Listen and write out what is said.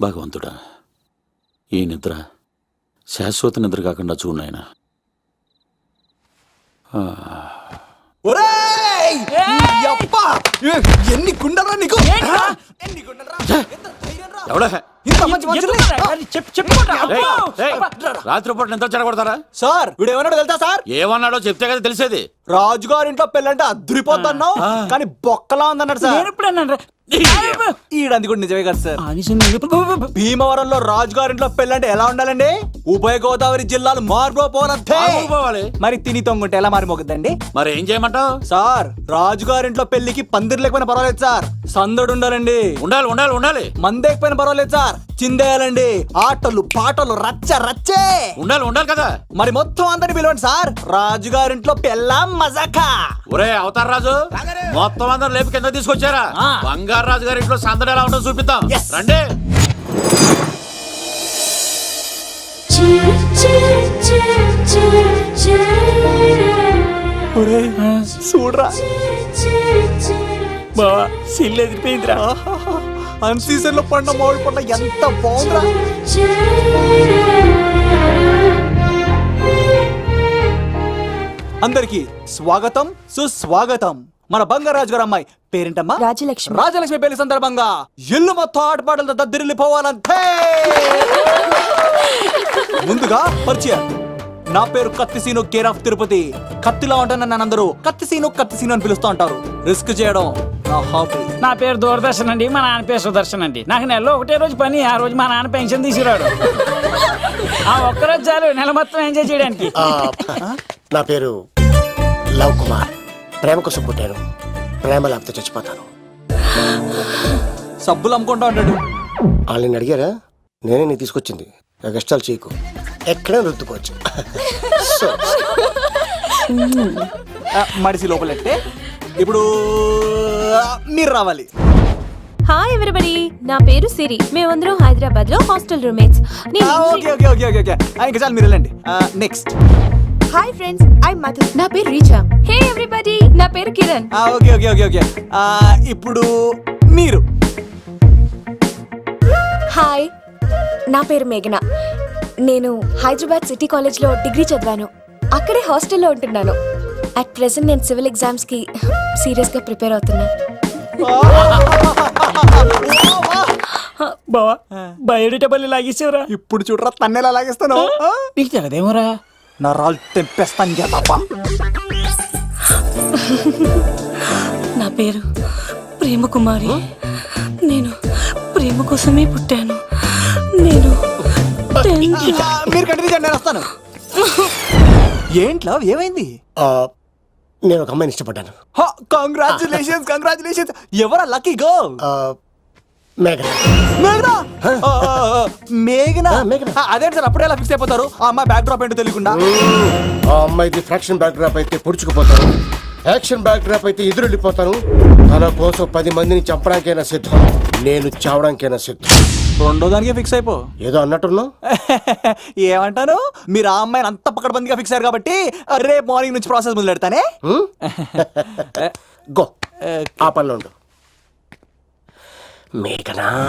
భగవంతుడా, ఈ నిద్ర శాశ్వత నిద్ర కాకుండా చూడు నాయన. ఎన్ని గుండెలరా నీకు? ఎవడా రాత్రిపూట నిద్ర చెడగొడతారా? సార్ వీడు ఏమన్నాడు తెలుసా సార్? ఏమన్నాడో చెప్తే కదా తెలిసేది. రాజుగారి ఇంట్లో పెళ్ళంటే అద్దరిపోతున్నావు కానీ బొక్కలా ఉందన్నాడు సార్. ఈడంది కూడా నిజమే కదా సార్. భీమవరంలో రాజుగారింట్లో పెళ్ళంటే ఎలా ఉండాలండి? ఉభయ గోదావరి జిల్లాలు మారిపోవాలి. మరి తిని తొంగుంటే ఎలా మారిపోతుందండి? మరి ఏం చేయమంటావు? సార్ రాజుగారింట్లో పెళ్లికి పందిరి లేకపోయినా పర్వాలేదు సార్, సందడు ఉండాలండి. ఉండాలి ఉండాలి ఉండాలి. మందేకపోయినా పర్వాలేదు సార్, చిందేయాలండి. ఆటలు పాటలు రచ్చ రచ్చే ఉండాలి ఉండాలి కదా. మరి మొత్తం అందరిని పిలవండి సార్, రాజుగారింట్లో పెళ్ళాం మజాకా. ఒరే అవతార్ రాజు, మొత్తం అందరు లేపు కింద తీసుకొచ్చారా? బంగారు రాజు గారి ఇంట్లో సందడి ఎలా ఉంటుందో చూపిద్దాం రండి. చూడరా బావా, సిల్లు ఎదిరిపోయిందిరా. అన్ సీజన్ లో పండ మామిడి పండ ఎంత బాగుందిరా. అందరికి స్వాగతం సుస్వాగతం. మన బంగారాజు గారు అమ్మాయి పేరేంటమ్మా? రాజలక్ష్మి. రాజలక్ష్మి పెళ్లి సందర్భంగా ఇల్లు మొత్తం ఆటపాటలతో దద్దరిల్లిపోవాలంతే. ముందుగా పరిచయం. నా పేరు కత్తిసీను, కేర్ ఆఫ్ తిరుపతి. కత్తిలా ఉంటాను నన్ను అందరూ కత్తిసీను కత్తిసీను అని పిలుస్తూ ఉంటారు. రిస్క్ చేయడం నా హాబీ. నా పేరు దూరదర్శన్ అండి, మా నాన్న పేరు సుదర్శన్ అండి. నాకు నెలలో ఒకటే రోజు పని, ఆ రోజు మా నాన్న పెన్షన్ తీసుకురాడు. ఆ ఒక్కరోజు చాలు నెల మొత్తం ఎంజాయ్ చేయడానికి. నా పేరు లవ్ కుమార్. ప్రేమ కోసం పుట్టాను, ప్రేమ లేకపోతే చచ్చిపోతాను. సబ్బులు అమ్ముకుంటా ఉంటాడు. వాళ్ళని అడిగారా? నేనే నీ తీసుకొచ్చింది. కష్టాలు చేయకు, ఎక్కడైనా రుద్దుకోవచ్చు. మడిసి లోపలెట్టే. ఇప్పుడు మీరు రావాలి. హాయ్ ఎవ్రీబడి, నా పేరు సిరి. మేమందరం హైదరాబాద్ లో hostel roommates. Okay okay okay okay ఇంకా చాలు, మీరు వెళ్ళండి. Next. Hi friends, I Madhu. నా పేరు రీచా. హే ఎవ్రీబడి, నా పేరు Kiran. Okay okay okay okay ఇప్పుడు మీరు. హాయ్, నా పేరు మేఘన. నేను హైదరాబాద్ సిటీ కాలేజ్ లో డిగ్రీ చదివాను. అక్కడే హాస్టల్లో ఉంటున్నాను. అట్ ప్రెసెంట్ నేను సివిల్ ఎగ్జామ్స్ కి సీరియస్ గా ప్రిపేర్ అవుతున్నా. బావా, బయోడేటా బల్లి లాగేసేవరా. ఇప్పుడు చూడరా తన్నెలా లాగేస్తాను. నీకు తెగదేమోరా. నా రాళ్ళు తెంపేస్తాను తప్ప. నా పేరు ప్రేమ కుమారి. నేను ప్రేమ కోసమే పుట్టాను. నేను మీరు కంటిన్యూ చేయండి, నేను వస్తాను. ఏంట్లో ఏమైంది? నేను ఒక అమ్మాయిని ఇష్టపడ్డాను. Congratulations congratulations. ఎవరా లక్కీ గర్ల్? మేఘన. మేఘనా? మేఘనా? మేఘనా. అదే సార్, అప్పుడే ఎలా ఫిక్స్ అయిపోతారు? ఆ అమ్మాయి బ్యాక్ డ్రాప్ ఏంటో తెలియకుండా. ఆ అమ్మాయిది ఫ్రాక్షన్ బ్యాక్ డ్రాప్ అయితే పొడుచుకుపోతాను, యాక్షన్ బ్యాక్ డ్రాప్ అయితే ఎదురెళ్ళిపోతాను. తన కోసం 10 మందిని చంపడానికైనా సిద్ధం, నేను చావడానికైనా సిద్ధం. రెండో దానికే ఫిక్స్ అయిపో. ఏదో అన్నట్టున్నావు. ఏమంటాను? మీరు ఆ అమ్మాయిని అంత పక్కడబందిగా ఫిక్స్ అయ్యారు కాబట్టి రేపు మార్నింగ్ నుంచి ప్రాసెస్ మొదలు పెడతానే. గో, ఆ పనిలో ఉండు. మేఘనా.